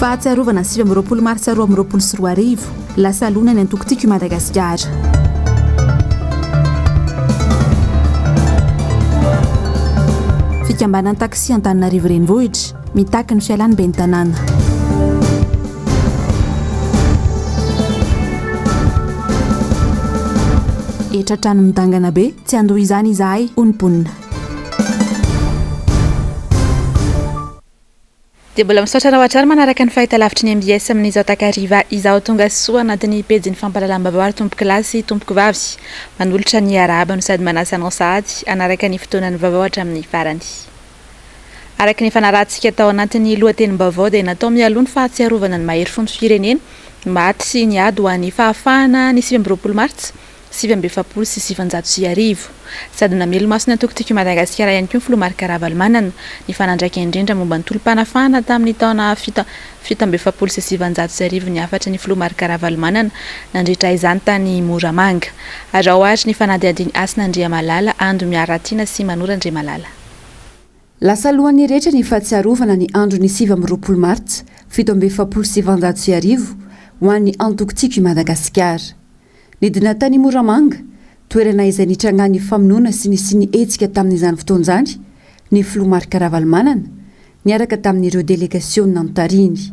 fahatsiarovana 20 martsa 2024 lasa lonany antokotiko i Madagasikara. Fikambanana taksi Antananarivo renivohitra mitaky ny fialany ben'ny tanàna. Etratrano midangana be tsy andoha izany izahay onimponina. Dia mbola misaotra hatrany manaraka ny fahitalavitry ny MBS amin'izao takariva izao tonga soa anatin'ny pejy ny fampahalalam-baovao ary tompoky lahy sy tompoky vavy manolotra ny araba no sady manasa anao sahady anaraka ny fotoanan'ny vaovao hatramin'ny farany. Araka ny fanarahantsika tao anatin'ny lohatenim-baovao dia natao mialoha ny fahatsiarovana ny mahery fonto firenena maty sy niady ho an'ny fahafahana ny 20 martsa 2020 sy 2020 sady namelo maso ny antokotiko i Madagasikara ihany koa ny filomarika Ravalomanana ny fanandraika indrindra momba ny tolom-panafahana tamin'ny taona 2020 sy 2020 ny afatra ny filomarika Ravalomanana nandritra izany tany Moramanga ary ao ary ny fanadihadiny asina Andriamalala Ando Miaratiana sy Manora Andriamalala. Lasa lohan'ny rehetra ny fahatsiarovana ny andro ny 20 martsa 2020 sy 2020 ho an'ny antokotiko i Madagasikara. Ny dina tany Moramanga toerana izay nitrangany famonoana sy ny hetsika tamin'izany fotoan'izany ny filomarika Ravalomanana niaraka tamin'ireo delegasion nantariny.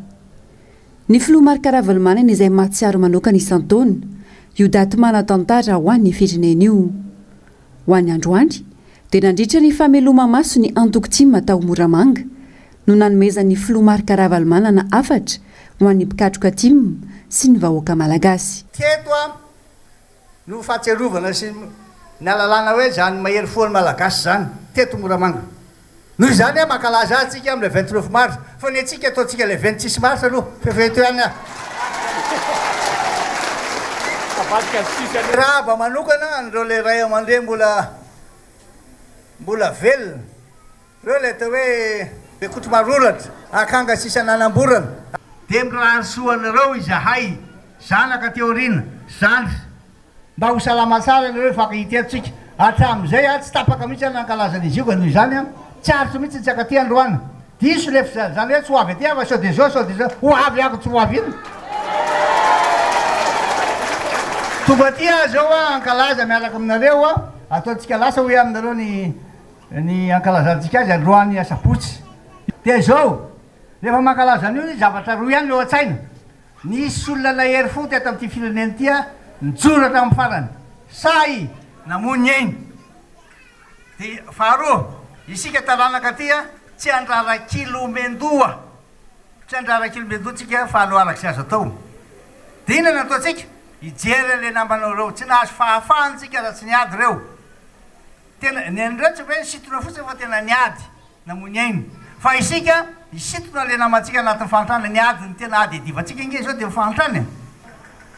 Ny filomarika Ravalomanana izay mahatsiaro manokana isan-taona io daty manan-tantara ho an'ny firenena io. Ho an'ny androany dia nandritra ny fameloma maso ny antokotimo tao Moramanga no nanomezan'ny filomarika Ravalomanana afatra ho an'ny mpikatroka timo sy ny vahoaka malagasy. No fahatsiarovana sy ny alalana hoe zany mahery foana malagasy zany teto Moramanga. Noho izany mankalaza atsika amin'ilay 29 mars fa ny atsika ataontsika ilay 26 mars aloha fefeto ihany. Raba manokana andreo le ray aman-dreny mbola velona reo le atao hoe bekotro maroratra akanga sisa nanamborana dia mirahasoanareo izahay zanaka teorina zany mba ho salama tsara nareo fankahiteatsika hatramin'izay tsy tapaka mihitsy nankalazan'izy io ka noho izany tsarotsy mihitsy tsy akaty androany diso lefa zany hoe tsy ho avy aty fa sao dia zao ho avy ako tsy ho avy iny tonga aty zao ankalaza miaraka aminareo ataontsika lasa hoe aminareo ny ankalazantsika azy androany asabotsy dia zao rehefa mankalaza an'io ny zavatra roa ihany leo an-tsaina nisy olona nahery fo teto amin'ity firenena ty nijoratra amin'ny farany say namony eny dia faharoa isika taranaka aty tsy andrara kilomendoa tsy andrara kilomendoa tsika fahaloaraka sy azo atao dia ina nataontsika hijery le nambanareo tsy nahazo fahafahantsika raha tsy niady reo tena nendreo tsy hoe nisitona fotsiny fa tena niady namony eny fa isika isitona le namantsika anatin'ny fantrana niady ny tena ady edivantsika inge zao dia mifantrany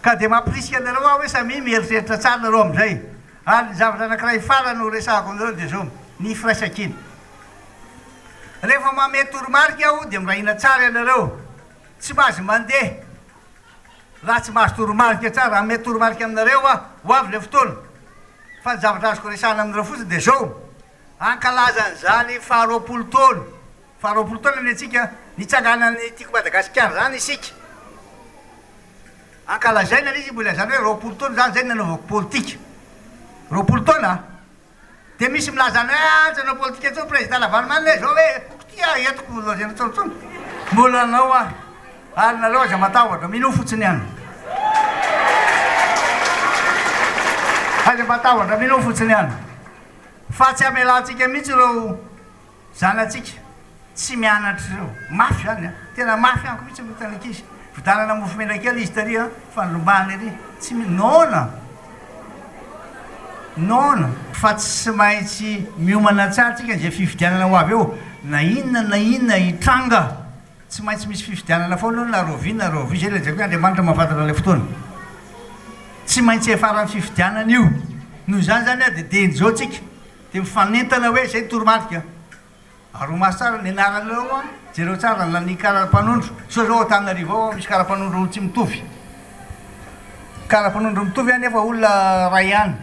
ka dia mampirisika anareo hoe samy mieritreritra tsara nareo amin'izay ary zavatra anankiray farany no resahako aminareo dia zao ny firaisakiny rehefa mame toromarika aho dia mirahina tsara ianareo tsy mahazo mandeha raha tsy mahazo toromarika tsara ame toromarika aminareo ho avy le fotoana fa ny zavatra azoko resahana aminareo fotsiny dia zao ankalazan'izany faharoapolo taona ny atsika nitsanganany tiako Madagasikara zany isika ankalazaina izy mbola zany hoe roapolo taona zany zay nanaovako politika roapolo taona dia misy milazany hoe antsanao politika tsony président Ravalomanana zao hoe tia etiko lozena tsontsony mbola anao ary nareo aza matahotra mino fotsiny ihany aza matahotra mino fotsiny ihany fa tsy amelantsika mihitsy reo zanatsika tsy mianatra reo mafy ihany tena mafy ihanyko mihitsy mitanak'izy vidanana mofo mena kely izy tary fanolombany ery tsy nona fa tsy maintsy miomana tsara tsika zay fifidianana ho avy eo na inona hitranga tsy maintsy misy fifidianana foana na rovina zay le zako Andriamanitra mahafatana le fotoana tsy maintsy efarany fifidianana io noho izany zany dia denjao tsika dia mifanentana hoe zay toromarika aromaso tsara ny anaranareo jereo tsara ny karapanondro so zao Antananarivo ao misy karapanondro tsy mitovy karapanondro mitovy any efa olona ray ihany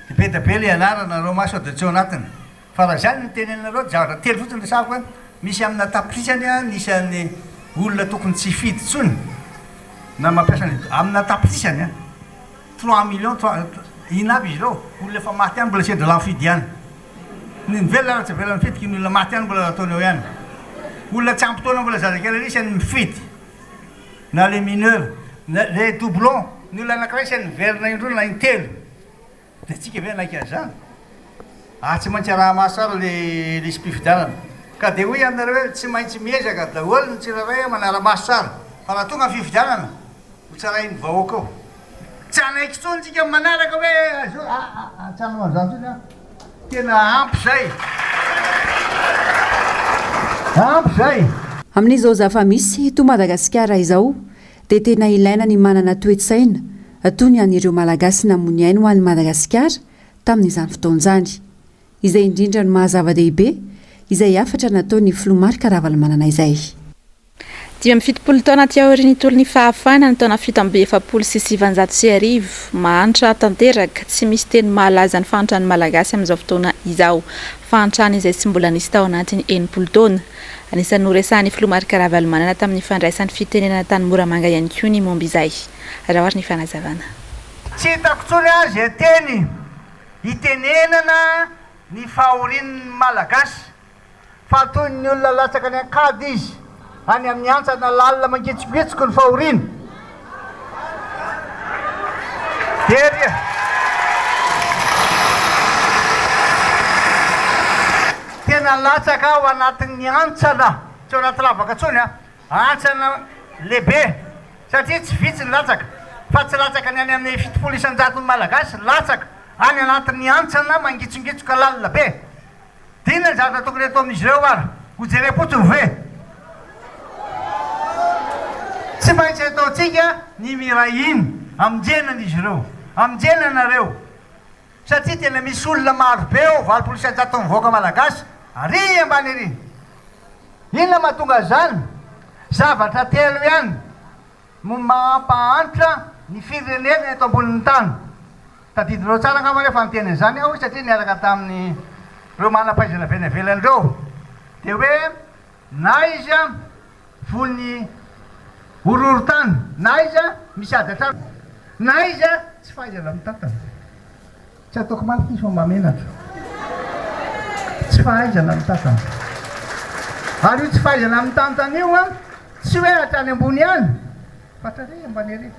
dia be da be le anarana nareo maso dia tsy ao anatiny fa raha zany ny tenenareo zavatra telo fotsiny resahako misy amina taprisany nisy an'ny olona tokony tsy fidy tsony na mampiasa amina tapitisany 3 millions ina aby izy ireo olona efa maty ihany mbola sendra lafidy ihany ny velona tsy velona mifitiky ny olona maty ihany mbola ataonao ihany olona tsy ampytaona mbola zazakely isany mifidy na le mineur le doublon ny olona anankiray isany verina indroa na intelo dia tsika ve naika zany tsy maintsy raha mahasara le isy-pifidianana ka dia hoy aminareo hoe tsy maintsy miezaka daholo ny tsiraray manara-maso tsara fa raha tonga ny fifidianana ho tsarainy vahoaka ao tsy anaiky tsony tsika manaraka hoe tsanaman'izany tsony a tena ampy zay ampy zay amin'izao zava-misy to Madagasikara izao dia tena ilaina ny manana toe-tsaina toy ny an'ireo malagasy namony ainy ho an'ny Madagasikara tamin'izany fotoan'izany izay indrindra no mahazava-dehibe izay afatra nataony filomarika raha-valmanana izay 17 taona ty aoriany tolo ny fahafana ny taona 7,790 mahantra tanteraka tsy misy teny mahalaza ny fahantrany malagasy amin'izao fotoana izao fahantrany izay tsy mbola nisy tao anatiny 80 taona anisan'ny noresahan'ny filomarika raha-valmanana tamin'ny fandraisan'ny fitenenana tany Moramanga ihany koa ny momba izay raha ohatra ny fanazavana tsy hitako tsony azy teny hitenenana ny fahorian'ny malagasy fa toy ny olona latsaka ny ankady izy any amin'ny antsana lalina mangetsoketsoko ny fahoriana dery tena latsaka ao anatin'ny antsana tsy ao anaty lavaka tsony antsana lehibe satria tsy vitsy ny latsaka fa tsy latsaka ny any amin'ny 70 isan-jaton'ny malagasy latsaka any anatin'ny antsana mangitsongetsoka lalina be dina ny zatra tokony atao amin'izy ireo ary ho jere-potsiny ve tsy maintsy ataotsika ny mirahiny aminjenan'izy ireo aminjenanareo satria tena misy olona maro be eo 20 isan-jaton'ny voaka malagasy ary ambany ery inona mahatonga zany zavatra telo ihany mampahantra ny firenena eto ambonin'ny tany tadidinao tsara angamba rehefa niteniny zany aho satria niaraka tamin'ny reo manam-pahaizana venavelan'ireo dia hoe na izy a vony ororotany na izy a misy ady atrano na izy a tsy fahaizana mitantana tsy ataoko marika izy fa mamenatra tsy fahaizana mitantana ary io tsy fahaizana mitantana io a tsy hoe hatrany ambony ihany fa trare ambany ery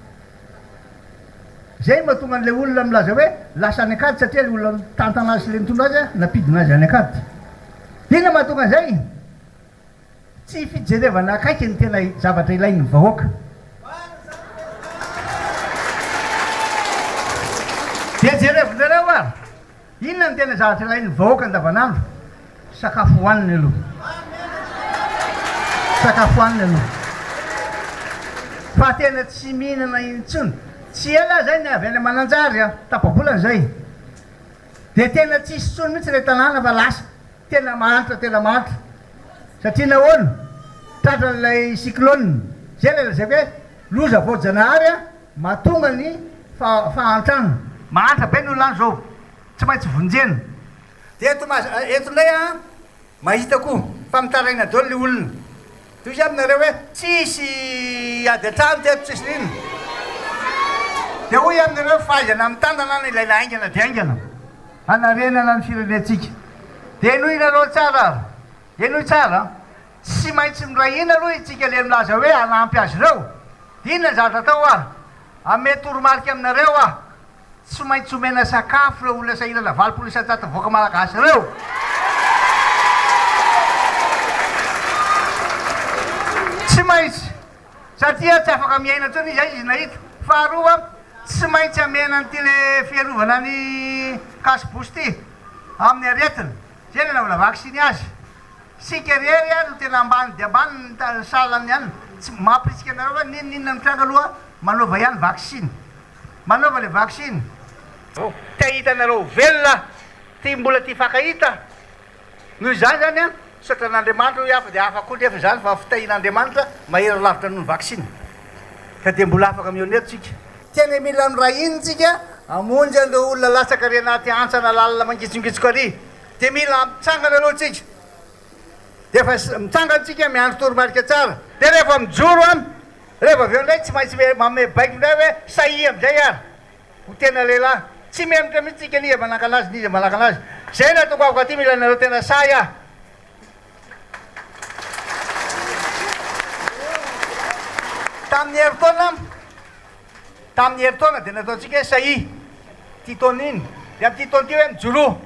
zay mahatonga an'ilay olona milaza hoe lasa any akady satria le olona mitantana azy le mitondra azy a napidina azy any akady ina mahatonga an'izay tsy fijerevana akaiky ny tena zavatra ilainy vahoaka dia jerevinareo ary inona ny tena zavatra ilainy vahoaka andavanandro sakafo hohaniny aloha sakafo hohaniny aloha fa tena tsy mihinana intsony tsy ela zay ny avy any mananjary a tapabolana zay dia tena tsisy tsony mihitsy ilay tanàna fa lasa tena mahantra satria nahoana tratra n'ilay cyclone zay le lazay hoe loza voajanahary a mahatonga ny fahantrana mahantra be ny olona any zao tsy maintsy vonjena dia etonay a mahita koa fa mitaraina daholo le olona toy izy aminareo hoe tsisy ady atrano teto tsisy rino dia hoy aminareo fahaizana mitantana ny ilaina aingana dia aingana anarenana ny firenentsika dia enoinareo tsara ary enoy tsara tsy maintsy mirahina aloha itsika le milaza hoe anampy azy ireo inona ny zavatra atao ary amety oromarika aminareo ah tsy maintsy omena sakafo reo olona sahirana 20 isan-jato voaka malagasy ireo tsy maintsy satria tsy afaka miaina tsony izy izy nahita faharoa tsy maintsy amena nyty le fiarovana ny kasibosy ty amin'ny aretina zay le naola vaksiny azy sika rery a no tena ambany dia ambany ny salany ihany tsy mampisika anareo hoe ninona mitranga aloha manova ihany vaksiny manova le vaksiny ty hitanareo velona ty mbola ty fakahita noho izany zany a sotran'Andriamanitra hoe hafa dia hafa koa nefa zany fa fitahin'Andriamanitra mahera lavitra noho ny vaksiny ka dia mbola afaka mioneto tsika tena mila mirahinitsika amonjy an'ireo olona latsaka ry anaty antsana lalina mangitsongitsoka ary dia mila mitsangana aloha tsika dia fa mitsangana tsika miandro toromarika tsara dia rehefa mijoro a rehefa aveo indray tsy maintsy mame baiko indray hoe sahi amin'izay ary ho tena lehilahy tsy memitra mihitsy tsika niza manaka anazy niza manaka anazy zay na toko avoko aty mila nareo tena say ah tamin'ny heritaona dia nataontsika hoe sahi ty taona iny dia amin'ity taona ty hoe mijoro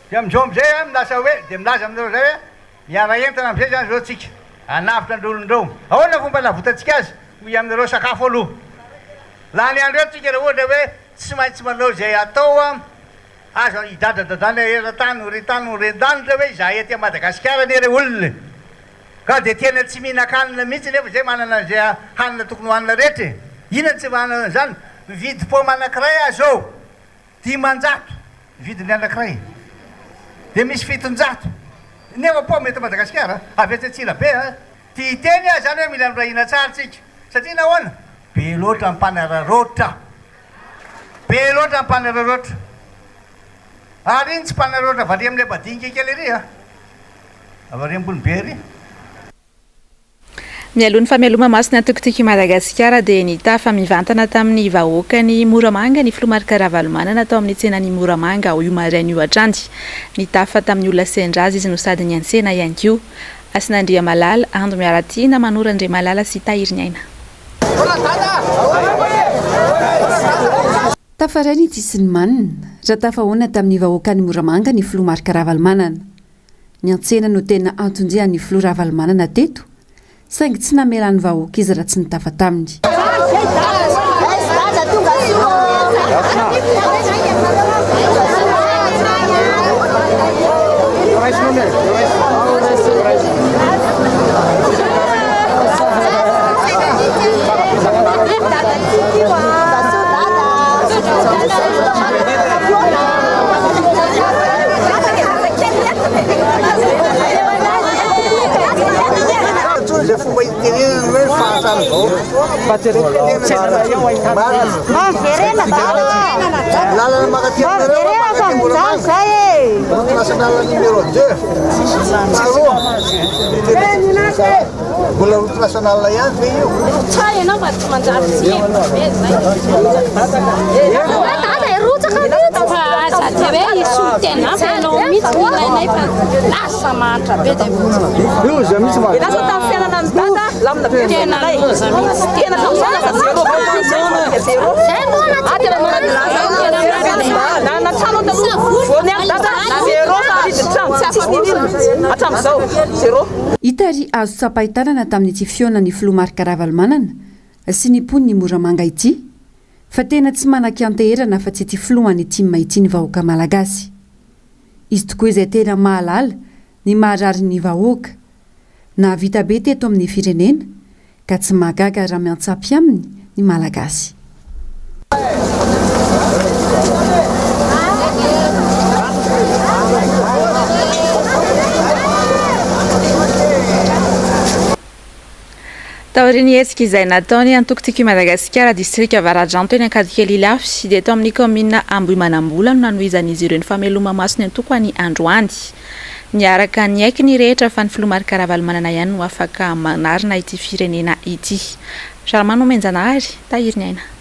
dia amin'izao am'izay a milasa hoe dia milaza aminareo zay hoe miara entana am'izay zany zao tsika anavitra androlondreo ahoana fomba navotantsika azy hoy aminareo sakafo aloha laha ny andro eo tsika raha ohatra hoe tsy maintsy manao zay atao a azo hidadradadany eran-tany horen-tany horen-danitra hoe izahay ety Madagasikara ny ere olona ka dia tena tsy mihinan-kanina mihitsy nefa zay manana zay hanina tokony hohanina rehetra inona tsy manana zany mividy paoma anankiray aho zao 10,000 vidiny anankiray dia misy 700 nefa paoma eto Madagasikara avy etsy Atsila be a ty teny ah zany hoe mila mirahina tsara tsika satria nahoana be loatra mpanararoatra be loatra mpanararoatra ary iny tsy mpanararoatra varia amin'ilay badinika kely ery a avaria ambony be ery mialohan'ny fameloma masony antokotiko Madagasikara dia nitafa mivantana tamin'ny vahoakany Moramanga ny filomarika Ravalomanana atao amin'ny tsenany Moramanga ao io maraina io atrandy nitafa tamin'ny olona sendrazy izy no sady ny ansena ihany koa Asinandria Malala Ando Miaratina Manora Andre Malala sy Tahiriny Aina tafarainy ity sy ny manina raha tafahoana tamin'ny vahoakany Moramanga ny filomarika Ravalomanana ny antsena no tena antonjian'ny filo Ravalomanana teto saingy tsy namelan'ny vahoaka izy raha tsy nitafa taminy fomba itenenana hoe fahatrany lalana makatenationale numéro 2 mbola route nationale ihany ve io itary azo tsapahitanana tamin'ity fionany filomarika Ravalomanana sy ny poniny Moramanga ity fa tena tsy manan-kianteherana fa tsy ity filohany ity mahity ny vahoaka malagasy izy tokoa izay tena mahalala ny maharary ny vahoaka na vita be teto amin'ny firenena ka tsy magaga raha miantsapy aminy ny malagasy taoriny hetsika izay nataony antokotiko Madagasikara distrika Varadranto eny Ankadikely Ilafy dia eto amin'ny commune Ambohimanambola no nanohizan'izy ireo ny fameloma masony antoko any androany niaraka ny aiky ny rehetra fa ny filomarika Ravalomanana ihany no afaka manarina ity firenena ity Charmano Menjanahary Tahiriny Aina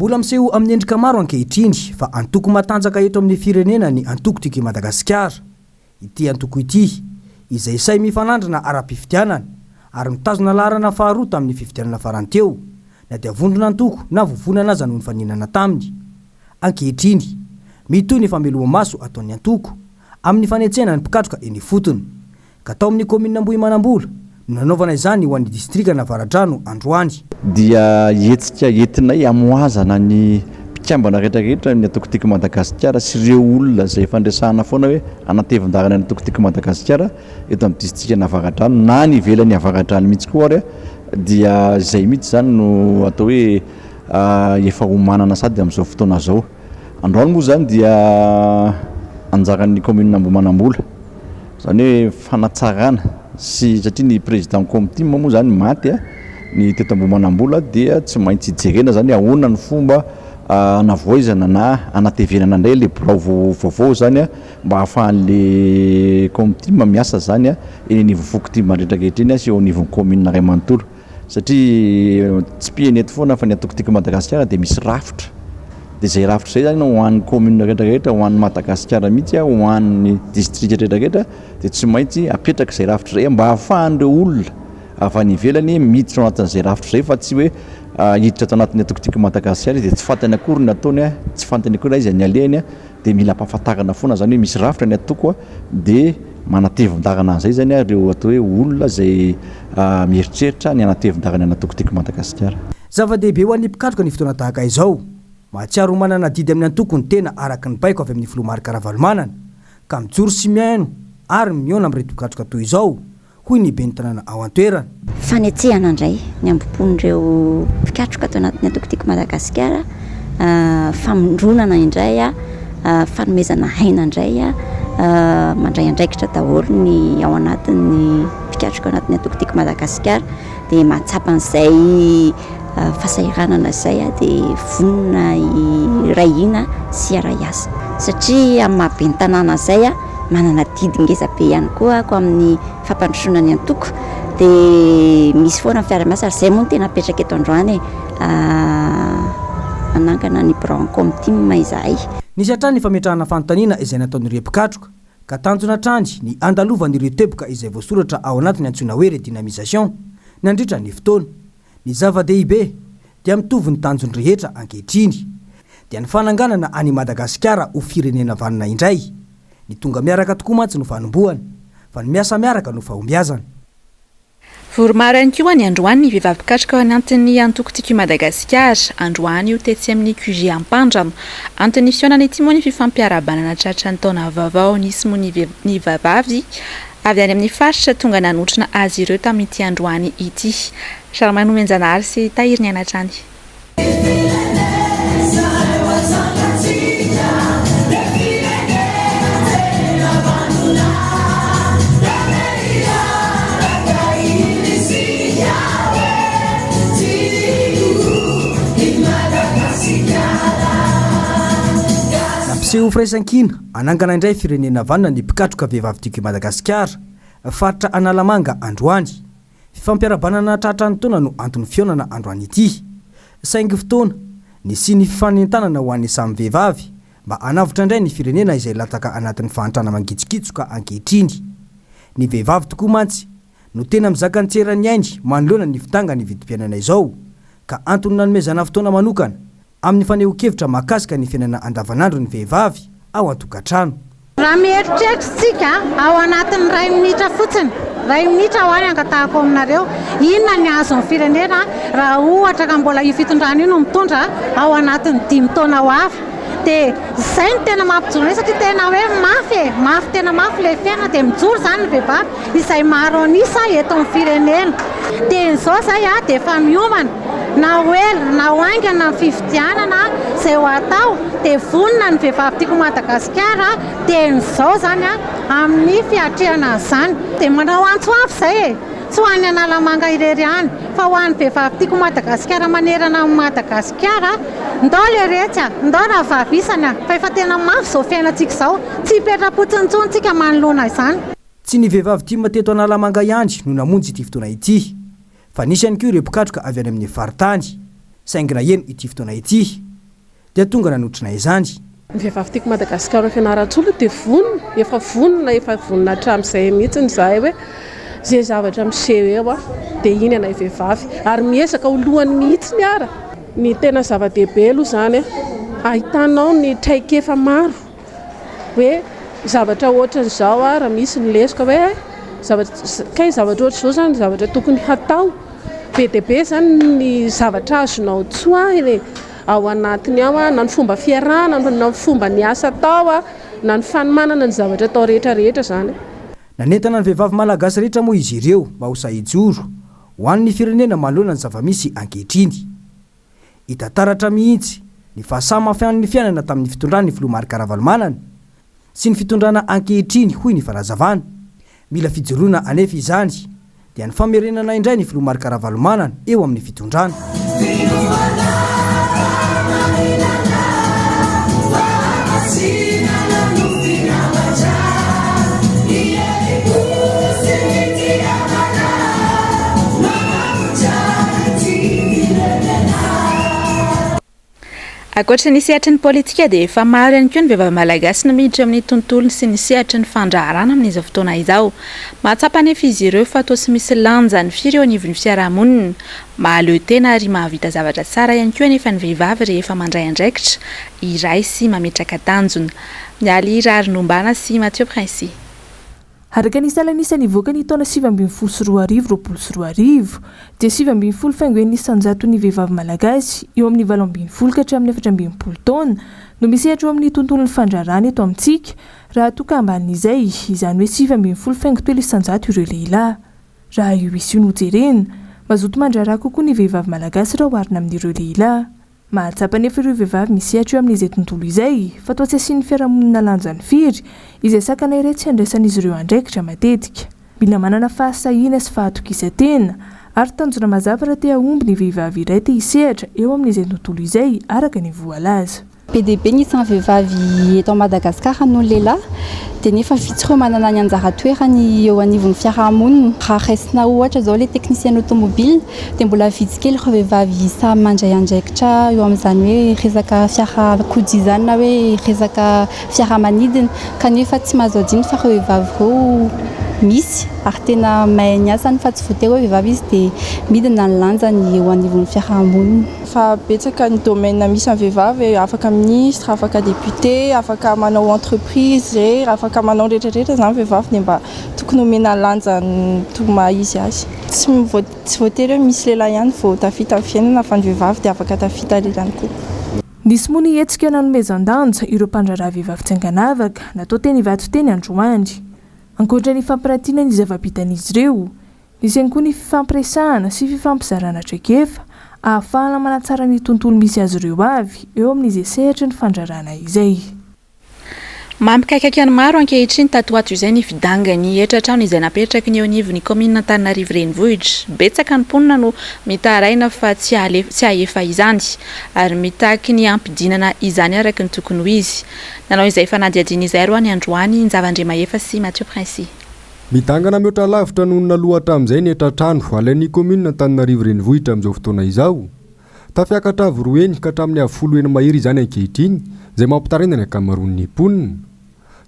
mbola miseho amin'ny endrika maro ankehitriny fa antoko matanjaka eto amin'ny firenena ny antokotiko Madagasikara ity antoko ity izay say mifanandrana ara-pifidianana ary mitazona laharana faharoa tamin'ny fifidianana farany teo na dia vondrona antoko na vovonana aza noho ny faninana taminy ankehitriny mitoy ny fameloma-maso ataon'ny antoko amin'ny fanetsena ny mpikatroka eny fotony ka tao amin'ny commune Ambohimanambola nanaovana izany ho an'ny distrikana Varadrano androany dia etsika entinay amoazana ny mpikambana rehetrarehetra ny antokotiko Madagasikara sy ireo olona izay fandraisana foana hoe anatevin-darana ny antokotiko Madagasikara eto amin'ny distrikana Varadrano na ny ivelany Varadrano mihitsy koa ary dia izay mihitsy zany no atao hoe efa homanana sady amin'izao fotoana zao androany moa zany dia anjaran'ny commune Ambohimanambola zany hoe fanatsarana sy satria ny président comité moa zany maty ny teto Ambohimanambola dia tsy maintsy jerena zany ahona ny fomba anavoizana na anatevenana indray le birao vaovao zany mba ahafahan'le comité miasa zany eny anivon'ny Fokoty mandretraketra eny sy eo anivon'ny commune Ray Manontolo satria tsy pienety foana fa ny atokotiky Madagasikara dia misy rafitra dia zay rafitra zay zany ho an'ny commune rehetrarehetra ho an'ny Madagasikara mihitsy ho an'ny district rehetrarehetra dia tsy maintsy apetraka zay rafitra zay mba ahafahan'ireo olona avy any ivelany miditra ao anatin'izay rafitra zay fa tsy hoe hiditra ato anatin'ny atokotiky Madagasikara dia tsy fantany akory ny ataony tsy fantany akory izy ny alehany dia mila ampahafantarana foana zany hoe misy rafitra ny atoko dia manatevin-darana an'izay zany ireo atao hoe olona zay mieritreritra ny anatevin-darana ny atokotiky Madagasikara. Zava-dehibe ho an'ny mpikatroka ny fotoana tahaka izao. Mahatsiaro manana didy amin'ny antokony tena araka ny baiko avy amin'ny filomarika Ravalomanana ka mijoro sy miaino ary miona amin'ireo mpikatroka toy izao hoy ny ben'ny tanàna ao an-toerana. Fanetsehana indray ny ambom-pon'ireo mpikatroka ato anatin'ny atokotiky Madagasikara, famondronana indray fanomezana haina indray mandray andraikitra daholo ny ao anatin'ny mpikatroka anatin'ny atokotiky Madagasikara dia mahatsapa an'izay fahasahiranana izay dia vonona irahina sy arahasa satria amin'ny mahaben'ny tanàna izay manana didy ngeza be ihany koa ko amin'ny fampandrosoana ny antoko dia misy foana fiara-miasa ary izay moa no tena apetraka eto androany manangana ny birao comité izahay. Nisy hatrany ny fametrahana fanontaniana izay nataon'ireo mpikatroka ka tanjona trandry ny andalovan'ireo teboka izay voasoratra ao anatiny antsoina hoe redynamisation nandritra ny fotoana. Ny zava-dehibe dia mitovy ny tanjony rehetra ankehitriny dia ny fananganana any Madagasikara ho firenena vanona indray. Ny tonga miaraka tokoa mantsy no fanombohany fa ny miasa miaraka no fahombiazana. Voromaro ihany koa ny androany ny vehivavy mpikatroka ao anatin'ny antokotiky Madagasikara. Androany io tetsy amin'ny QG Ampandrano antony fionana ity moa ny fifampiarabanana tratra ny taona vaovao nisy moa ny vehivavy avy any amin'ny faritra tonga nanotrona azy ireo tamin'ity androany ity. Charmaine Menjanary sy Tahiriny Anatrany. Nampiseho firaisan-kina anangana indray firenena vanona ny mpikatroka vehivavy tiky Madagasikara faritra Analamanga androany. Fifampiarabanana tratra ny taona no antony fionana androany ity. Saingy fotoana ny sy ny fifanentanana ho an'ny samy vehivavy mba anavotra indray ny firenena izay lataka anatin'ny fahantrana mangitsikitsoka ankehitriny. Ny vehivavy tokoa mantsy no tena mizaka ny tserany ainy manoloana ny fitanga ny vidim-piainana izao ka antony nanomezana fotoana manokana amin'ny faneho-kevitra mahakasika ny fiainana andavanandro ny vehivavy ao an-tokantrano. Raha mieritreritritsika ao anatin'ny 2 minitra fotsiny 2 minitra ho any angatahako aminareo inona ny azon'ny firenena raha ohatra ka mbola io fitondrana io no mitondra ao anatin'ny 5 taona ho avy dia izay no tena mampijoro satria tena hoe mafy tena mafy ilay fiaina dia mijoro izany ny vehivavy izay maro anisa eto amin'ny firenena dia izao izay dia efa miomana na hoela na hoaingana ny fifidianana izay ho atao dia vonona ny vehivavy tiako Madagasikara dia izao izany amin'ny fiatrehana izany dia manao antso avy izay tsy ho any Analamanga irery ihany fa ho an'ny vehivavy tiako Madagasikara manerana amin'ny Madagasikara ndao le rehetra ndao raha vavisana fa efa tena mafy izao fiainantsika izao tsy hipetra-potsintsontsika manoloana izany. Tsy ny vehivavy tia mateto Analamanga ihany no namonjy ity fotoana ity fa nisy ihany koa ireo mpikatroka avy any amin'ny faritany saingy na eno ity fotoana ity dia tonga nanotrina izany. Ny vehivavy tiako Madagasikara fianaran-tsolo dia efa vonona hatramin'izay mihitsy zahay hoe zay zavatra miseho eo dia iny anay vehivavy ary miezaka ho lohany mihitsy ny ara. Ny tena zava-dehibe aloha izany ahitanao ny traikefa maro hoe zavatra ohatran'izao raha misy ny lesika hoe zavatra ohatr'izao zany zavatra tokony hatao be dia be zany ny zavatra azonao tsoahiny ao anatiny ao na ny fomba fiarahana na ny fomba ny asa atao na ny fanomanana ny zavatra atao rehetrarehetra zany. Nanentana ny vehivavy malagasy rehetra moa izy ireo mba ho sahijoro ho an'ny firenena manoloana ny zava-misy ankehitriny. Hita taratra mihitsy ny fahasamafan'ny fiainana tamin'ny fitondran'ny filomarika Ravalomanana sy ny fitondrana ankehitriny hoy ny fanazavana. mila fijoroana anefa izany dia ny famerenana indray ny filoha Marikaravalomana eo amin'ny fitondrana. Ankoatra ny sehatry ny politika dia efa maro ihany koa ny vehivavy malagasy no miditra amin'ny tontolony sy ny sehatry ny fandraharana amin'izao fotoana izao. Mahatsapa anefa izy ireo fa toa sy misy lanja ny firy eo anivon'ny fiarahamonina. Mahaleo tena ary mahavita zavatra tsara ihany koa anefa ny vehivavy rehefa mandray andraikitra, iray sy mametraka tanjona. Mialy Rarinombana sy Mathieu Prince. Araka ny salan'isany nivoaka ny taona 2024 dia 20 faingoen'ny isanjaton'ny vehivavy malagasy eo amin'ny 20 ka hatramin'ny 420 taona no misehatra eo amin'ny tontolon'ny fandraharana eto amintsika raha toka ambanin'izay izany hoe 20 faingo isanjato ireo lehilahy. Raha io isy io no jerena mazoto mandraharaha kokoa ny vehivavy malagasy raha oharina amin'ireo lehilahy. Mahatsapa anefa ireo vehivavy misehatra eo amin'izay tontolo izay fa toa tsy asian'ny fiarahamonina lanja ny firy izay sakana iray tsy andraisan'izy ireo andraikitra matetika. Mila manana fahasahiana sy fahatokisantena ary tanjona mazava raha te ahomby ny vehivavy iray te hisehatra eo amin'izay tontolo izay araka ny voalaza. PDB ny isan'ny vehivavy eto Madagasikara no lehilahy dia nefa vitsy manana ny anjara toerany eo anivon'ny fiarahamonina. Raha raisina ohatra izao ilay teknisiany automobile dia mbola vitsy kely ireo vehivavy samy mandray andraikitra eo amin'izany hoe resaka fiarakodia izany na hoe resaka fiaramanidina kanefa tsy mahazo adino fa ireo vehivavy ireo misy ary tena mahay ny asany fa tsy voatery hoe vehivavy izy dia midina ny lanjany eo anivon'ny fiarahamonina. Fa betsaka ny domaine misy amin'ny vehivavy afaka ministre, afaka député, afaka manao entreprise, afaka manao rehetrarehetra izany vehivavy dia mba tokony omena lanja ny toma izy azy. Tsy voatery hoe misy lehilahy ihany vao tafita amin'ny fiainana fa ny vehivavy dia afaka tafita lelany koa. Nisy moa ny hetsika nanomezan-danja ireo mpandraharaha vehivavy tsy ankanavaka natao teny hivato teny androany. Ankoatra ny fampirantiana ny zava-bitan'izy ireo, nisy ihany koa ny fifampiresahana sy fifampizarana traikefa ahafahana manatsara ny tontolo misy azy ireo avy eo amin'izay sehatra ny fandrarana izay. Mampikaikaiky ny maro ankehitriny tatoato izay ny fidangany etratrano izay napetraky ny eo anivon'ny commune Antananarivo renivohitra. Betsaka ny mponina no mitaraina fa tsy hahefa izany ary mitaky ny ampidinana izany araka ny tokony ho izy. Nanao izay fanadihadiana izay roa ny Androany, Nzavandrema efa sy Mathieu Prince. Mitangana mihoatra lavitra noho nalohatra amin'izay ny etratrano alain'ny commune Antananarivo renivohitra amin'izao fotoana izao. Tafiakatra voroeny ka hatramin'ny 10 mahery izany ankehitriny izay mampitaraina ny ankamaroan'ny mponina.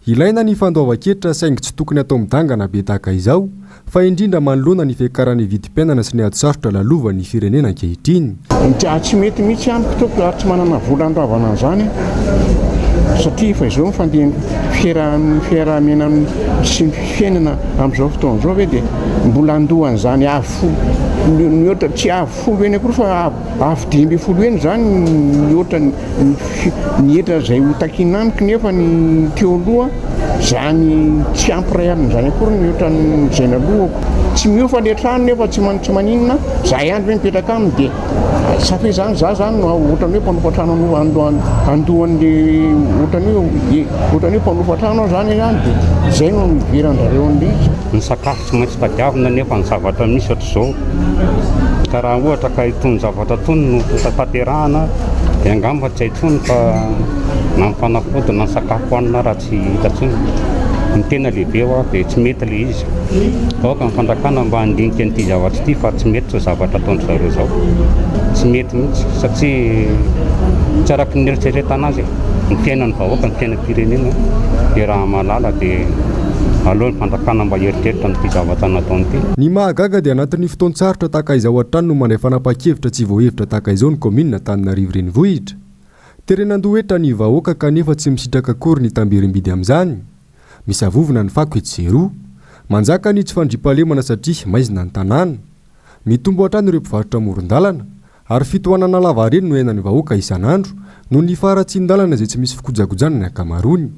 Ilaina ny fandoavan-ketra saingy tsy tokony atao midangana be tahaka izao fa indrindra manoloana ny fiakaran'ny vidim-piainana sy ny ady sarotra lalovan'ny firenena ankehitriny. Tsy mety mihitsy amiko tompoko ary tsy manana vola androavana an'izany satria fa izao mifandeha fiaraha-miaina sy fiainana amin'izao fotoana izao hoe dia mbola andohan'izany ny ohatra tsy folo eny akory fa 5 eny izany ny ohatra ny hetra izay ho takiana amiko nefa ny teo aloha izany tsy ampiray amin'izany akory ny ohatra izay nalohako. Tsy miofa le trano nefa tsy maninona za ihany hoe mipetraka aminy dia safe izany za zany ohatrany hoe mpanofa trano andohan'le ohatrany hoe mpanofa trano zany ihany dia izay no miveran-jareo an'ilay ny sakafo tsy maintsy tadiavina nefa ny zavatra misy ohatr'izao ka raha ohatra ka itony zavatra tony no taterahana dia angamba tsy haitsony fa na mifanafody na ny sakafo hoanina raha tsy hitatsony ny tena lehibe ho dia tsy mety le izy aoka mifandrakana mba handinika n'ity zavatra ity fa tsy mety zao zavatra ataon'ny zareo zao tsy mety mihitsy satria tsy araky ny eritreretana azy ny fiainan'ny vahoaka ny fiainam-pirenena dia raha mahalala dia aleo ny fandrakana mba heritreritra n'ity zavatra nataon'ity. Ny mahagaga dia anatin'ny fotoan-tsarotra tahaka izao hatrany no mandray fanapa-kevitra tsy voahevitra tahaka izao ny commune Antananarivo renivohitra. Terenandohetra ny vahoaka kanefa tsy misitraka akory ny tamberim-bidy amin'izany. Misy avovona ny fako etsero, manjaka ny tsy fandriampahalemana satria maizina ny tanàna. Mitombo hatrany ireo mpivarotra amoron-dalana ary fitohanana lavareny no henany vahoaka isan'andro noho ny faratsin-dalana izay tsy misy fikojakojana ny ankamaroany.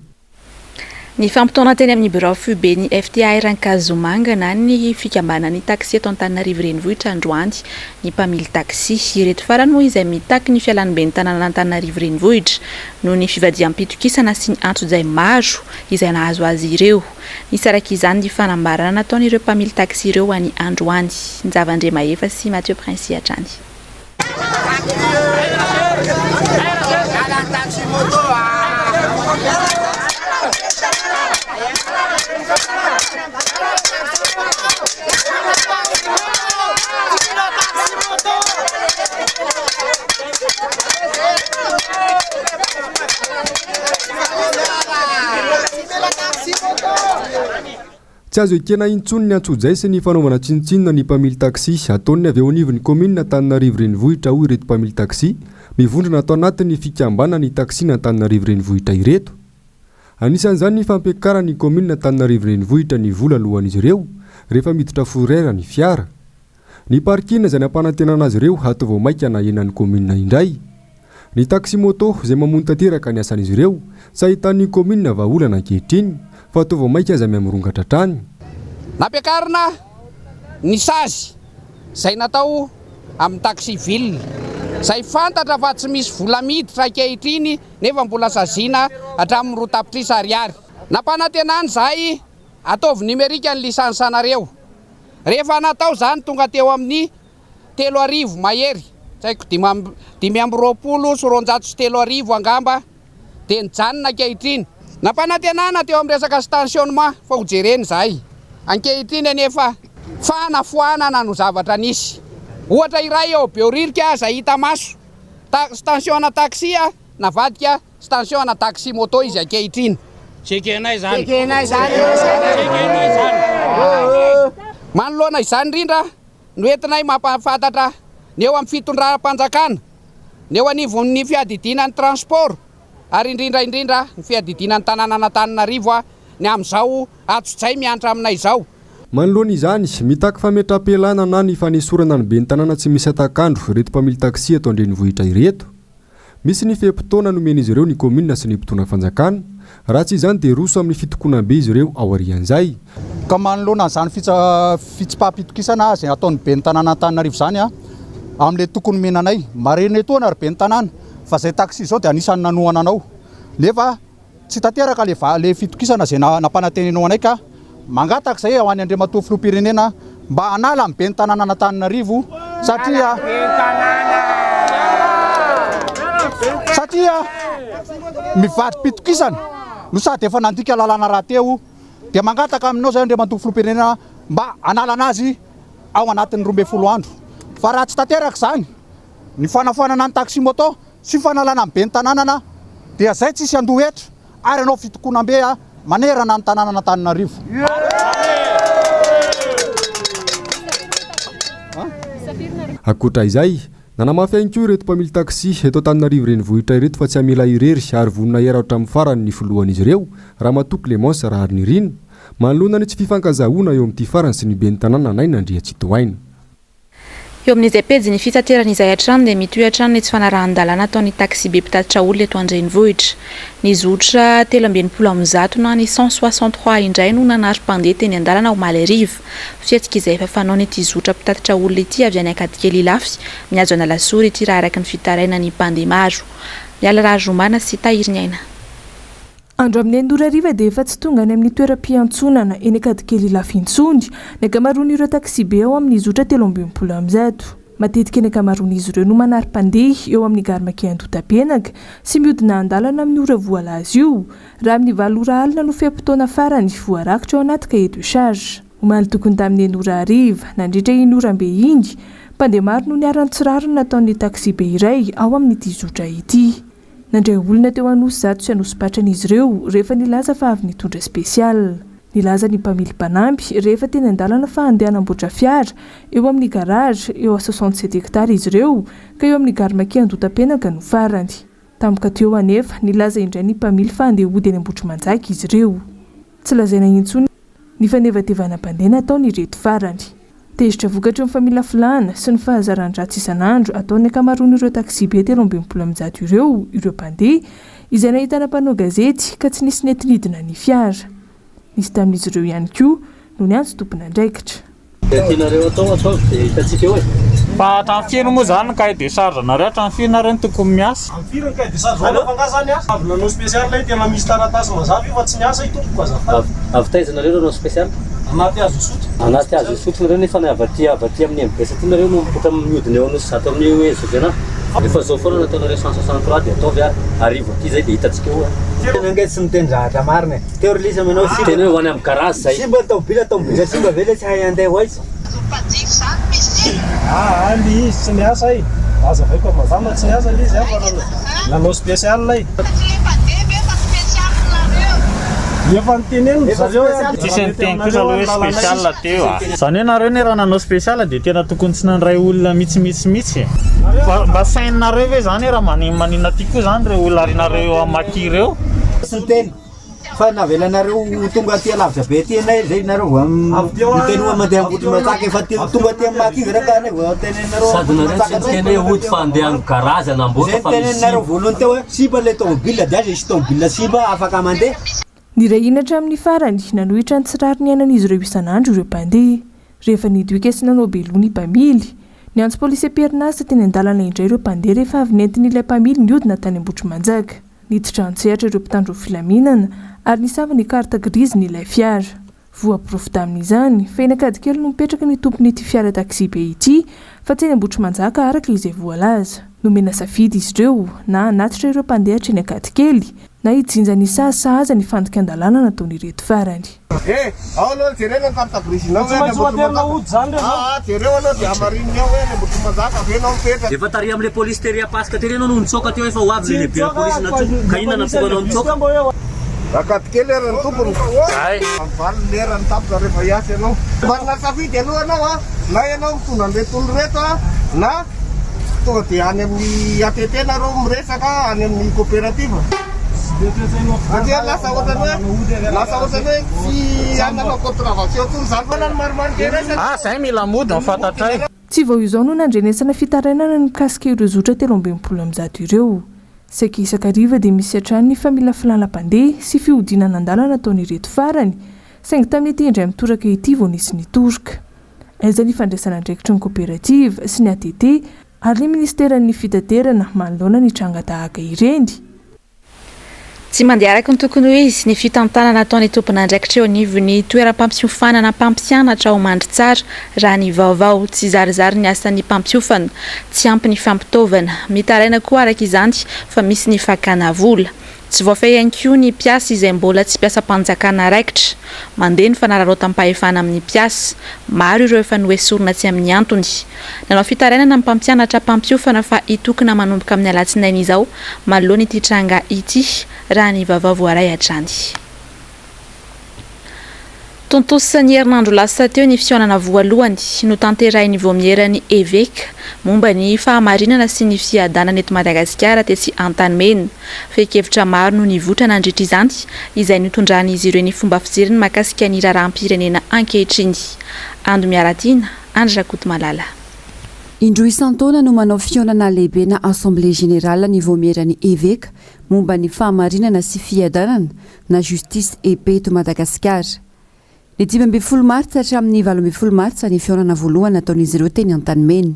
Ny fampitona teny amin'ny birao FUB ny FTI Rankazomanga na ny fikambanany taxi eto Antananarivo renivohitra androany ny mpamily taxi ireto farany moa izay mitaky ny fialany be ny tanàna Antananarivo renivohitra no ny fivadiam-pitokisana sy ny antso-jay maro izay nahazo azy ireo. Nisaraka izany ny fanambarana nataon'ireo mpamily taxi ireo any androany. Nzavandre Mahefa sy Mathieu Prince Atrany. Tsy azo ekena intsony ny antso-jay sy ny fanaovana tsinotsinona ny mpamily taxi ataon'ny avy eo anivon'ny komina Antananarivo renivohitra hoy ireto mpamily taxi mivondrona atao anatin'ny fikambanana ny taxi na Antananarivo renivohitra ireto. Anisan'izany ny fampiakarany komina Antananarivo renivohitra ny vola alohan'izy ireo rehefa miditra forera ny fiara. Ny parkina izay nampanantenana azy ireo ato vao maika na enan'ny komina indray. Ny taxi moto izay mamono tanteraka ny asan'izy ireo tsy ahitan'ny komina vahaolana ankehitriny fa ato vao maika aza miamorongatra trany. Nampiakarina ny sazy izay natao amin'ny taxi ville izay fantatra fa tsy misy vola miditra ankehitriny nefa mbola saziana hatramin'ny 2 tapitrisa ariary. Nampanantenana izay ataovy numerika ny lisansanareo. Rehefa natao izany tonga teo amin'ny 3,000 mahery. Saiko 520 sy 330 angamba dia nijanona ankehitriny. Nampanantenana teo amin'ny resaka stationnement fa hojereny izay. Ankehitriny anefa fanafoanana no zavatra nisy. Ohatra iray eo Beoririka izay hita maso. Stationna taxi navadika stationna taxi moto izy ankehitriny. Tsekenay izany. Manoloana izany indrindra no entinay mampafantatra ny eo amin'ny fitondram-panjakana, ny eo anivon'ny fiadidinan'ny transport ary indrindra ny fiadidinan'ny tanàna Antananarivo ny amin'izao atso-jay miantra aminay izao. Manoloana izany mitaky fametra-pialana na ny fanesorana ny be ny tanàna tsy misy atakandro reto mpamily taxi ato an-drenivohitra ireto. Misy ny fe-potoana nomen'izy ireo ny komina sy ny mpitondra fanjakana, raha tsy izany dia roso amin'ny fitokonam-be izy ireo ao arian'izay. Ka manoloana izany fitsipaham-pitokisana izay ataon'ny be ny tanàna Antananarivo izany amin'ilay tokony menanay marina etoana ary be ny tanàna fa izay taxi izao dia anisan'ny nanohana anao nefa tsy tanteraka le fitokisana izay nampanantenenao anay ka mangataka izay ao any Andriamatoa filoham-pirenena mba hanala amin'ny be ny tanàna Antananarivo satria mivady pitokisana no sady efa nandika lalana raha teo dia mangataka aminao izay Andriamatoa filoham-pirenena mba hanala anazy ao anatin'ny 12 andro. Fa raha tsy tanteraka izany ny fanafanana ny taxi moto sy fanalana amin'ny be ny tanànana dia izay tsisy andohetra ary anao fitokonam-be manerana ny tanàna Antananarivo. Akoatra izay nanamafy ihany koa ireto mpamily taxi eto Antananarivo renivohitra ireto fa tsy hamela irery ary vonona era hatramin'ny farany ny folohan'izy ireo Ramatoa Clémence Raharnirina manoloana ny tsy fifankazahoana eo amin'ity farany sy ny be ny tanàna naina Andriatsitohaina. Eo amin'izay pejy ny fitateran'izay hatrany dia mitohy ny tsy fanarahan-dalàna ataon'ny taxi be mpitatitra olona eto an-drenivohitra. Ny zotra 320 na ny 163 indray no nanary mpandeha teny an-dalana ao Malarivo. Fietsika izay efa fanao ity zotra mpitatitra olona ity avy any Ankadikely Ilafy mihazo analasora ity raha araky ny fitarainany mpandeha maro. Miala Rajomana sy Tahiriny Aina. Andro amin'ny Andorariva dia efa tsy tonga any amin'ny toeram-piantsonana eny Ankadikely Ilafy intsony ny ankamaroan'ireo taxi be ao amin'ny zotra 320. Matetika ny ankamaroan'izy ireo no manary mpandeha eo amin'ny gare Makiandota-Penaka sy mihodina an-dalana amin'ny ora voalaza io raha amin'ny 7 ora alina no fe-potoana farany voarakitra ao anaty cahier de charge. Omaly tokony tamin'ny Andorariva nandritra iny oram-be ingy mpandeha maro no niaran-tsirarona nataon'ny taxi be iray ao amin'ity zotra ity. Nandray olona teo Anosy zato sy Anosy Patran'izy ireo rehefa nilaza fa avy nitondra spesial. Nilaza ny mpamily mpanampy rehefa teny an-dalana fa handeha hanamboatra fiara eo amin'ny garage eo a 67 hektara izy ireo ka eo amin'ny gare Makiandota-Penaka no farany. Tampoka teo anefa nilaza indray ny mpamily fa handeha hody any Ambotrimanjaka izy ireo. Tsy lazaina intsony ny fanevatevana mpandeha nataony ireto farany. Tezitra vokatra amin'ny famila filana sy ny fahazaran-dratsy isan'andro ataon'ny ankamaroan'ireo taxi be 320 ireo mpandeha izay nahitana mpanao gazety ka tsy nisy nentinidina ny fiara. Nisy tamin'izy ireo ihany koa no ny antso tompon'andraikitra. Tianareo atao atao dia hitantsika eo e. Fa hatramin'ny fiaino moa zany ny cahier de charge nareo hatramin'ny fiainareo ny tokony miasa. Amin'ny firy ny cahier de charge anaova nga zany a? Avy nanao spécial ilay tena misy taratasy mazava io fa tsy niasa itompoko azafady. Avy taizanareo nanao spécial? Anaty hazo isotro. Anaty hazo isotro nareo nefa ny avaty amin'ny MBS ty nareo no mipotra mihodina eo an'osy zato amin'ny hoe zovena. Efa zao foana nataonareo 163 dia ataovy arivo aty zay dia hitantsika eo. Tena nge tsy mitendrahatra marina. Teo release manao si. Tena hoe ho any amin'ny garage zay. Simba taobila simba vele tsy hay andeha hoaiza. Ali izy tsy niasa i. Aza vai koa mazama tsy niasa ilay izy fa nanao spécial lay. Efa niteneno zareo tsisy niteny kosa aloha hoe spécial teo a. Zany hoe nareo ne raha nanao spécial dia tena tokony tsy nandray olona mihitsy. Mba sainareo ve zany raha maninona ty koa zany reo olona arinareo amaky ireo. Tsy niteny fa navelanareo tonga aty alavitra be ty anay zay nareo vao miteny mandeha ambotry matsaka efa tonga aty amaky ivy rakany vao tenenareo. Sady nareo tsy niteny hoe ody fa andeha amin'ny garage anamboatra fa misy. Tenenareo voalohany teo hoe sipa ilay tomobile dia aza isy tomobile sipa afaka mandeha. Ny ray inatra amin'ny farany nanohitra ny tsirary ny ainan'izy ireo isan'andro ireo mpandeha. Rehefa nidoikesina nanao belony mpamily, ny antso polisy Perinasa teny an-dalana indray ireo mpandeha rehefa avy nentin'ilay mpamily niodina tany Ambotrimanjaka. Niditra an-tsehatra ireo mpitandro filaminana ary nisava ny karta grise n'ilay fiara. Voaporofita amin'izany, fenakady kely no mipetraka ny tompon'ity fiara taxi be ity fa teny Ambotrimanjaka araka izay voalaza. Nomena safidy izy ireo na anatitra ireo mpandeha hatreny akady kely na hijinja ny sahaza ny fandika an-dalàna nataon'ireto farany. Ao aloha jerena ny karta grise nao hoe jereo aloha dia amarininy ao hoe Ambotrimanjaka venao mipetraka. Efa tari amin'ilay polisy tery apasika tery anao no nitsoka teo efa ho avy le lehibe polisy natsoka ka inona nampokanao nitsoka. Akady kely era ny tompony. Valo lera ny tapoka rehefa hiasa ianao. Marina safidy aloha anao a, na ianao mitondra an'retony reto a, na tonga dia any amin'ny ATT nareo miresaka any amin'ny coopérative. Satria lasa ohatrany hoe tsy anana contravention tony zany fa nany maromaro kely. Zay mila mody ny fantatray. Tsy vao izao no nandrenesana fitarainana ny mikasika ireo zotra 13 ireo. Saika isakariva dia misy hatrany ny famila filalam-pandeha sy fihodinana an-dalana nataon'ireto farany, saingy tamin'ity indray mitoraka ity vao nisy nitoroka. Aiza ny fandraisana andraikitra ny coopérative sy ny ATT ary ny ministeran'ny fitaterana manoloana ny tranga tahaka ireny. Tsy mandeha araka ny tokony ho izy ny fitantana nataony tompon'andraikitra eo anivon'ny toeram-pampiofanana mpampianatra ao mandry tsara raha ny vaovao tsy zarizary ny asan'ny mpampiofana tsy ampy ny fampitaovana mitaraina koa araka izany fa misy ny fakana vola. Tsy voafehy ihany koa ny mpiasa izay mbola tsy mpiasa-panjakana raikitra mandeha ny fanararaotam-pahefana amin'ny mpiasa. Maro ireo efa noesorina tsy amin'ny antony. Nanao fitarainana ny mpampianatra mpampiofana fa hitokana manomboka amin'ny alatsinainy izao manoloana ity tranga ity raha ny vaovao voaray hatrany. Tontosany herinandro lasa teo ny fihaonana voalohany no tanterain'ny voamierany évêque momba ny fahamarinana sy ny fiadanana eto Madagasikara tesy Antanimena. Fehi-kevitra maro no nivoatra nandritra izany izay nitondran'izy ireo ny fomba fijeriny mahakasika ny raharaham-pirenena ankehitriny. Ando miaratina, Andra Kotomalala. Indroa isan-taona no manao fihaonana lehibe na Assemblée Générale ny voamierany évêque momba ny fahamarinana sy fiadanana na justice et paix eto Madagasikara. Ny 12 martsa hatramin'ny 18 martsa ny fihaonana voalohany nataon'izy ireo teny Antanimena.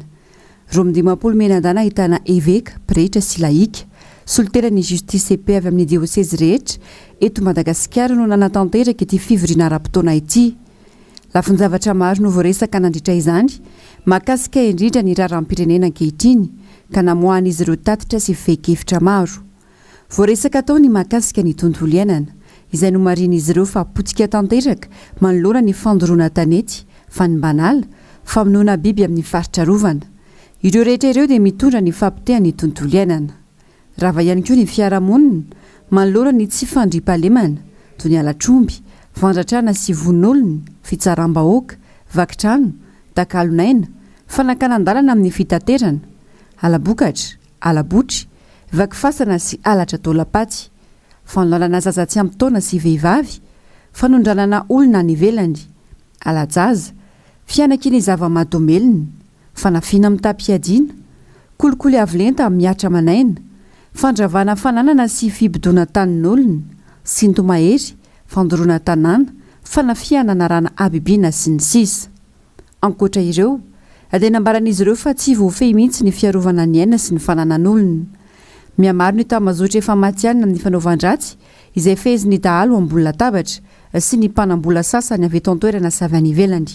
Roa 15 menadana ahitana évêque, pretra sy laïque, solitera ny justice et paix avy amin'ny diocèse rehetra eto Madagasikara no nanatanteraka ity fivoriana ara-potoana ity. Lafinjavatra maro no voaresaka nandritra izany, mahakasika indrindra ny raharaham-pirenena ankehitriny ka namoahan'izy ireo tatitra sy fehi-kevitra maro. Voaresaka tao ny mahakasika ny tontolo iainana, izay no marin'izy ireo fa potsika tanteraka manoloana ny fandoroana tanety, fanimbanala, famonoana biby amin'ny faritra rovana. Ireo rehetra ireo dia mitondra ny fampitehany ny tontolo iainana. Rava ihany koa ny fiarahamonina manoloana ny tsy fandriam-pahalemana toy ny alatromby, vandratrana sy vonon'olona, fitsaram-bahoaka, vakitrano, dakalonaina, fanakanan-dalana amin'ny fitaterana, alabokatra, alabotry, vakifasana sy alatra taolapaty, fanolana zaza tsy ampitaona sy vehivavy, fanondranana olona ny velany, alajaza, fianakiny zava-mahadomelina, fanafiana amin'ny tampiadiana, kolikoly avolenta miatra manaina, fandravana fananana sy fibidona tanin'olona sintomahery fandoroana tanàna fanafianana rana abibiana sy ny sisa ankoatra ireo dia nambaran'izy ireo fa tsy voafehy mihitsy ny fiarovana ny aina sy ny fananan'olona miamaro ny tamazotra efa maty anina amin'ny fanaovan-dratsy izay feheziny dahalo ambola tabatra sy ny mpanambola sasany avy eto an-toerana sy avy any ivelany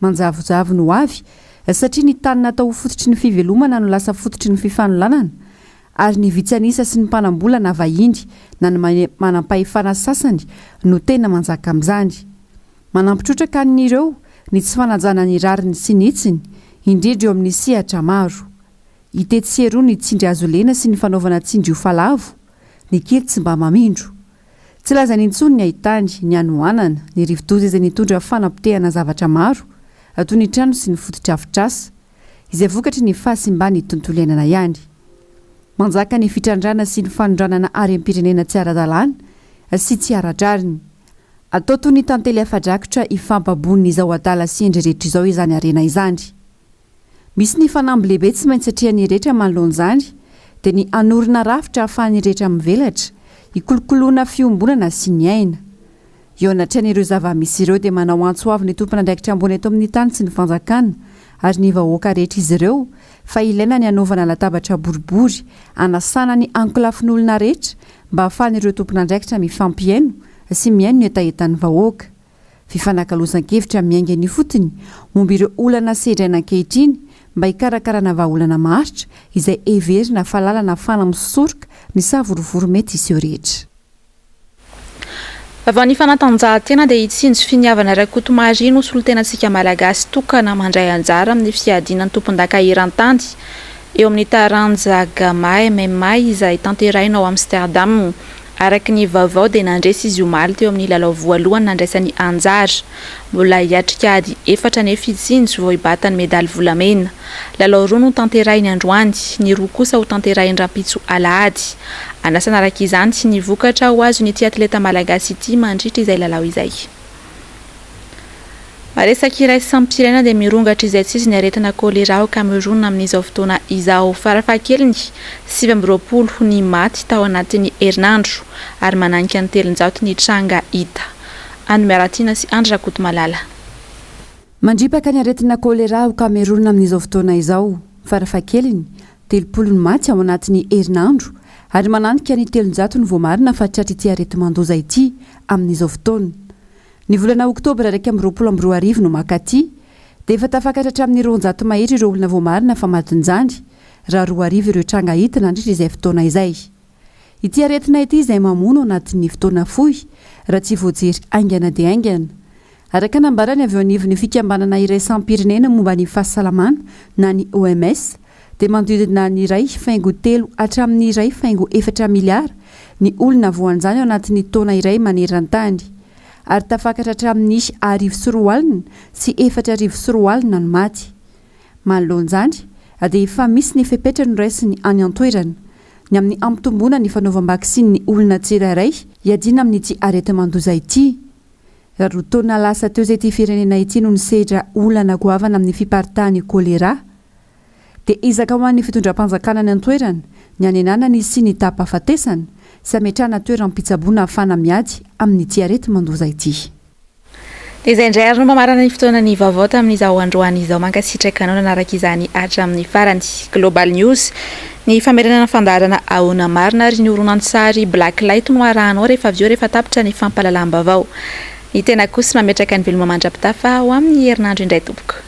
manjavozavo no avy satria ny tany natao fototry ny fivelomana no lasa fototry ny fifanolanana ary ny vitsanisa sy ny mpanambola na vahiny na ny manampahefana sasany no tena manjaka amin'izany manampitrotraka an'ireo ny tsy fanajana ny rariny sy nitsiny indrindra eo amin'ny sehatra maro hitetseroa ny tsindry azo lena sy ny fanaovana tsindry ho falavo ny kely tsy mba mamindro tsy laza ny intsony ny ahitany ny anoanana ny rivodoza izay nitondra fanampitehana zavatra maro toy ny trano sy ny fototra afitrasa izay vokatry ny fahasimbany ny tontolo iainana ihany manjaka ny fitrandrana sy ny fanondranana arem-pirenena tsy ara-dalàna sy tsy ara-drariny atao toy ny tantely afadrakotra ifampaboniny izao adala sy endry rehetra izao izany arena izany misy ny fanamby lehibe tsy maintsy satria ny rehetra manoloan'izany dia ny anorina rafitra ahafahany rehetra mivelatra hikolokoloana fiombonana sy ny aina eo anatrany ireo zava-misy ireo dia manao antso avy ny tompona andraikitra ambony eto amin'ny tany sy ny fanjakana ary ny vahoaka rehetra izy ireo fa ilaina ny anaovana latabatra boribory anasana ny ankolafin'olona rehetra mba hahafahan'ireo tompona andraikitra mifampiaino sy miaino ny etaetan'ny vahoaka fifanakalosan-kevitra miainga ny fotony momba ireo olana sedraina ankehitriny mba hikarakarana vahaolana maharitra izay everina fahalalana fanamosoroka ny savorovoro mety iseho rehetra avy ny fanatanjahantena dia hitsinjo finiavana Rakotomarino solon-tenantsika malagasy tokana mandray anjara amin'ny fiadinan'ny tompon-daka iran-tany eo amin'ny taranja Gamay MMA izay tanteraina ao Amsterdam araky ny vaovao dia nandresy izy omaly teo amin'ny lalao voalohany nandraisany anjara mbola hiatrika ady 4 nefa itsinjo vao hibatany medaly volamena lalao roa no tanterainy androany ny roa kosa ho tanterainy rampitso alahady anasana araka izany sy ny vokatra ho azo ny ity atleta malagasy ity mandritra izay lalao izay maresaka iray sampirena dia mirongatra izay tsisy ny aretina kolera ao Cameroun amin'izao fotoana izao farafahakeliny 20 ny maty tao anatin'ny herinandro ary mananika ny telonjato ny tranga hita Anmiaratina sy Andra Rakotomalala mandripaka ny aretina kolera ao Cameroun amin'izao fotoana izao farafahakeliny 30 ny maty ao anatin'ny herinandro ary mananika ny telonjato ny voamarina fa tratra ity aretin-mandoza ity amin'izao fotoana ny volana oktobra 2024 no makaty dia efa tafakatra hatramin'ny 200 mahery ireo olona voamarina fa matinjany raha 2 ireo tranga hita nandritra izay fotoana izay ity aretina ity izay mamono anatin'ny fotoana fohy raha tsy voajery aingana dia aingana araka nambarany avy eo anivon'ny fikambanana iray sampirenena momba ny fahasalamana na ny OMS dia mandodina ny 1.3 hatramin'ny 1.4 miliara ny olona voanjany ao anatin'ny taona iray maneran-tany ary tafakatra hatramin'ny 2.4 sy 4.4 no maty manoloan'izany dia efa misy ny fepetra no raisiny any an-toerana ny amin'ny ampitomboana ny fanaovam-bakisiny ny olona tsirairay hiadina amin'ity aretin-mandoza ity raha roa taona lasa teo izay ity firenena ity no nisedra olana goavana amin'ny fiparitahany kolera dia izaka ho an'ny fitondram-panjakana ny an-toerana ny anenanany sy ny tapa-fatesana sy ametrahana toeram-pitsaboana ahafana miady amin'ity aretin-mandoza ity dia izay indray ary no mamarana ny fotoana ny vaovao tamin'izao androany izao mankasitraka anao nanaraka izany hatramin'ny farany Global News ny famerenana fandarana ahona marina ary ny horonan-tsary Black Light no arahanao rehefa avy eo rehefa tapitra ny fampahalalam-baovao ny tena kosa mametraka ny veloma mandrapitafa ho amin'ny herinandro indray tompoko